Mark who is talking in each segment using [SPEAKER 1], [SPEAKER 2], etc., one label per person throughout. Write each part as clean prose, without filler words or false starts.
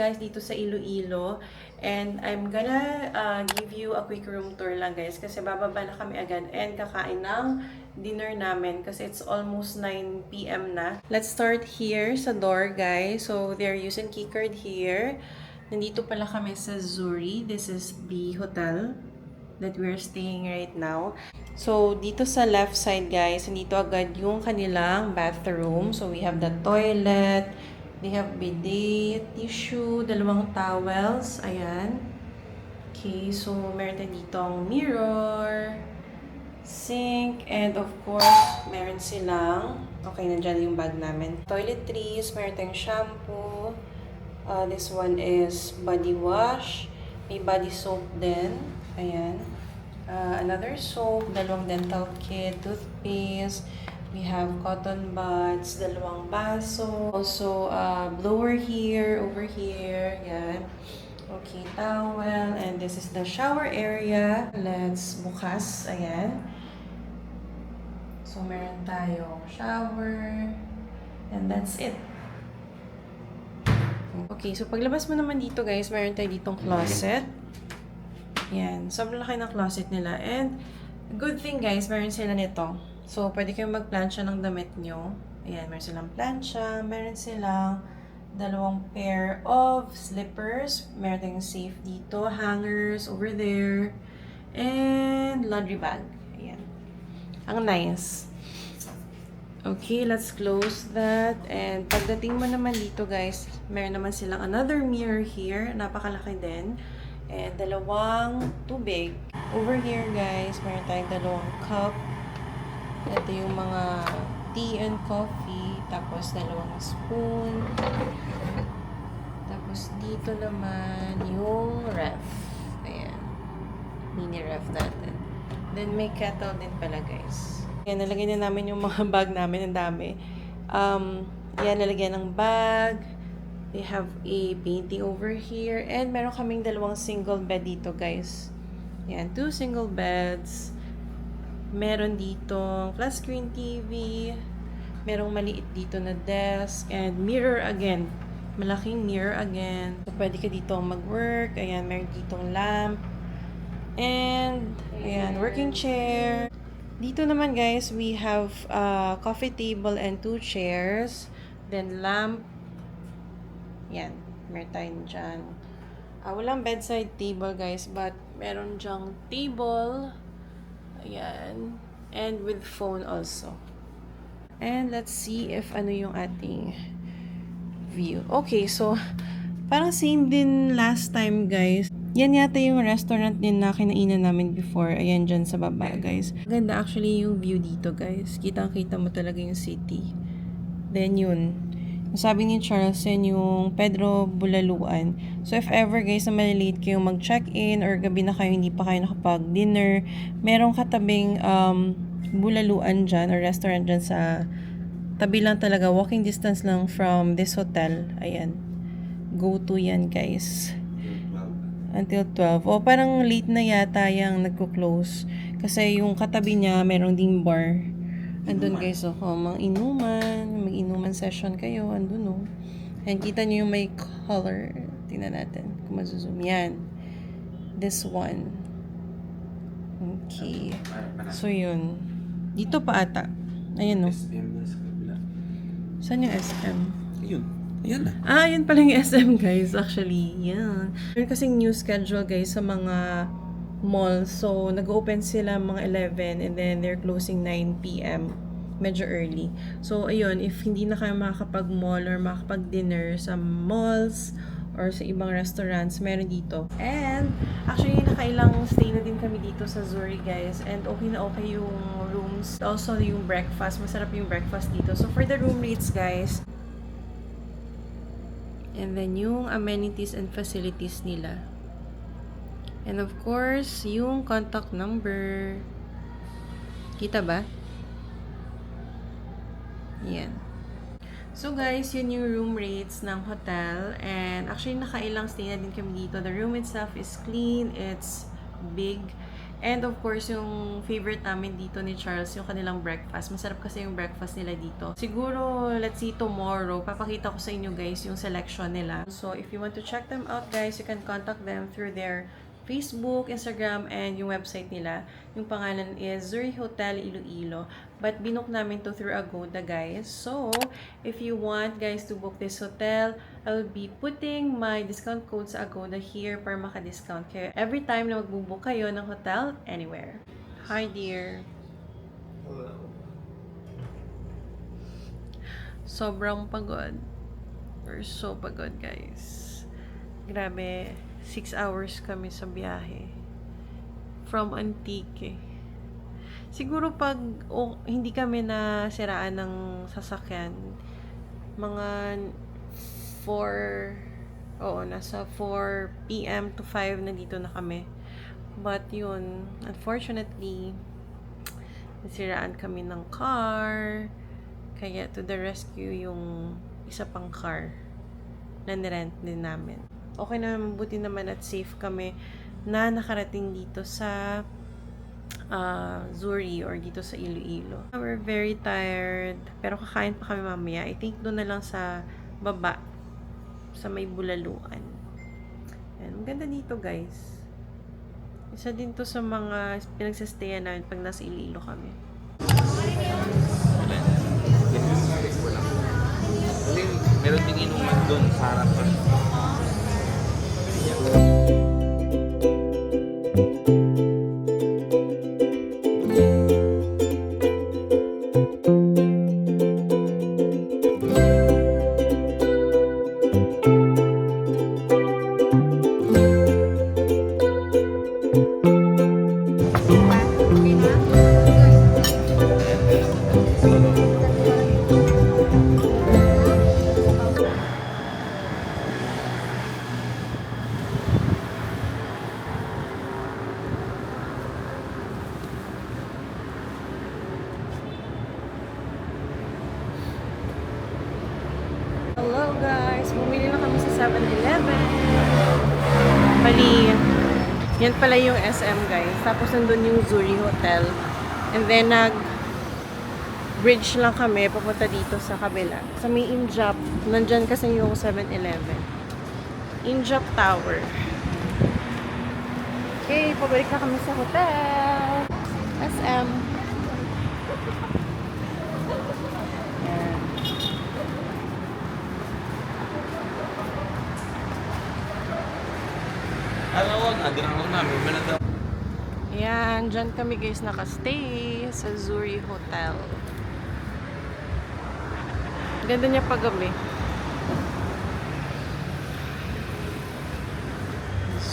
[SPEAKER 1] Guys, dito sa Iloilo, and I'm gonna give you a quick room tour lang guys, kasi bababa na kami agad and kakain ng dinner namin kasi it's almost 9 PM na. Let's start here sa door guys. So they're using keycard here. Nandito pala kami sa Zuri. This is the hotel that we're staying right now. So dito sa left side guys, nandito agad yung kanilang bathroom. So we have the toilet. They have bidet, tissue, dalawang towels. Ayan. Okay, so meron din ditong mirror, sink, and of course, meron silang, okay, nandyan yung bag namin. Toiletries, meron tayong shampoo. This one is body wash. May body soap din. Ayan. Another soap, dalawang dental kit, toothpaste. We have cotton buds, dalawang baso. Also, blower here, over here. Yan. Okay, towel. And this is the shower area. Let's bukas. Ayan. So, meron tayong shower. And that's it. Okay, so paglabas mo naman dito guys, meron tayo ditong closet. Yan. Sobrang laki ng closet nila. And, good thing guys, meron sila nito. So, pwede kayong magplansya ng damit nyo. Ayan, meron silang plansya. Meron silang dalawang pair of slippers. Meron tayong safe dito. Hangers over there. And laundry bag. Ayan. Ang nice. Okay, let's close that. And pagdating mo naman dito guys, meron naman silang another mirror here. Napakalaki din. And dalawang tubig. Over here guys, meron tayong dalawang cup. Ito yung mga tea and coffee. Tapos, dalawang spoon. Tapos, dito naman yung ref. Ayan. Mini ref natin. Then, may kettle din pala, guys. Ayan, nalagay na namin yung mga bag namin. Ang dami. Ayan, nalagyan ng bag. They have a painting over here. And, meron kaming dalawang single bed dito, guys. Ayan, 2 single beds. Meron dito flat screen TV. Merong maliit dito na desk. And mirror again. Malaking mirror again. So, pwede ka dito mag-work. Ayan, meron ditong lamp. And, ayan, working chair. Dito naman guys, we have coffee table and 2 chairs. Then, lamp. Ayan, meron tayo dyan. Walang bedside table guys, but meron dyang table. Ayan. And with phone also. And let's see if ano yung ating view. Okay, so parang same din last time guys. Yan yata yung restaurant din na kinainan namin before. Ayan dyan sa baba guys. Ganda actually yung view dito guys. Kitang-kita mo talaga yung city. Then yun. Sabi ni Charles, yan yung Pedro Bulaluan. So, if ever guys na malilate kayong mag-check-in or gabi na kayo, hindi pa kayo nakapag-dinner, merong katabing Bulaluan dyan or restaurant dyan sa tabi lang talaga. Walking distance lang from this hotel. Ayan. Go to yan guys. Until 12. O parang late na yata yung nagko-close. Kasi yung katabi niya, merong ding bar. Andun guys, mga inuman. Mag-inuman session kayo. Andun And kita nyo yung may color. Tingnan natin kung mazoom. Yan. This one. Okay. So yun. Dito pa ata. Ayan
[SPEAKER 2] SM na sa kabila.
[SPEAKER 1] Saan yung SM?
[SPEAKER 2] Ayun. Ayan na.
[SPEAKER 1] Yun pala yung SM guys. Actually, yan. Meron kasing new schedule guys sa mga mall. So, nag-open sila mga 11 and then they're closing 9 PM. Medyo early. So, ayun, if hindi na kayo makakapag-mall or makakapag-dinner sa malls or sa ibang restaurants, meron dito. And, actually, nakailang stay na din kami dito sa Zuri, guys. And okay na okay yung rooms. Also, yung breakfast. Masarap yung breakfast dito. So, for the room rates, guys, And then yung amenities and facilities nila. And of course, yung contact number. Kita ba? Yan. So guys, yun yung room rates ng hotel. And actually, nakailang stay na din kami dito. The room itself is clean. It's big. And of course, yung favorite namin dito ni Charles, yung kanilang breakfast. Masarap kasi yung breakfast nila dito. Siguro, let's see, tomorrow, papakita ko sa inyo guys yung selection nila. So, if you want to check them out guys, you can contact them through their Facebook, Instagram, and yung website nila. Yung pangalan is Zuri Hotel Iloilo. But binook namin to through Agoda, guys. So, if you want, guys, to book this hotel, I'll be putting my discount code sa Agoda here para maka-discount kayo every time na magbubook kayo ng hotel anywhere. Hi, dear. Sobrang pagod. We're so pagod, guys. Grabe. 6 hours kami sa biyahe. From Antique. Siguro pag hindi kami nasiraan ng sasakyan, mga 4, nasa 4 p.m. to 5 na dito na kami. But yun, unfortunately, nasiraan kami ng car. Kaya to the rescue yung isa pang car na nirent din namin. Okay naman, buti naman at safe kami na nakarating dito sa Zuri or dito sa Iloilo. We're very tired, pero kakain pa kami mamaya. I think doon na lang sa baba, sa may bulaluan. And ang ganda dito, guys. Isa din to sa mga pinagsastayan namin pag nasa Iloilo kami.
[SPEAKER 2] Meron ding inuman doon sa harapan.
[SPEAKER 1] Hello guys! Bumili na kami sa 7-Eleven. Bali, yan pala yung SM guys. Tapos nandun yung Zuri Hotel. And then bridge lang kami papunta dito sa kabila. Sa may Injap. Nandyan kasi yung 7-Eleven. Injap Tower. Okay, pabalik na kami sa hotel. SM. Yan. Yan, dyan kami guys nakastay sa Zuri Hotel. Ganda niya pag gabi.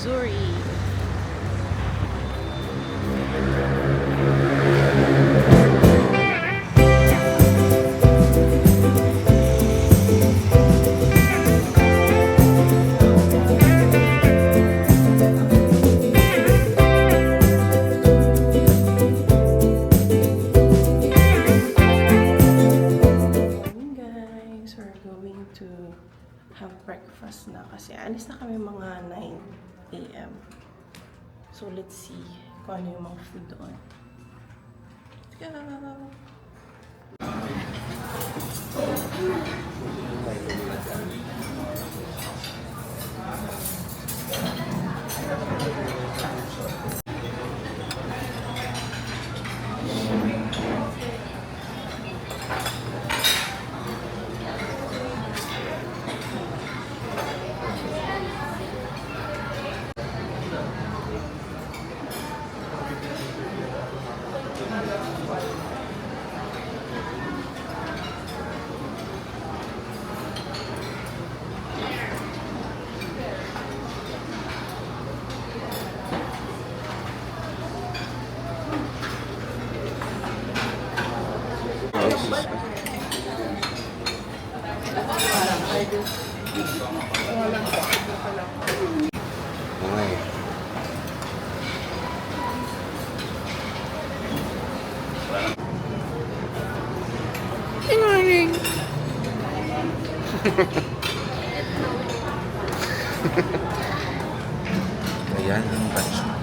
[SPEAKER 1] Zuri. To have breakfast na kasi alis na kami mga 9 a.m. So let's see kung ano yung mga food doon. Let's go!
[SPEAKER 2] Okay.
[SPEAKER 1] Good morning!
[SPEAKER 2] Ayan ang batch.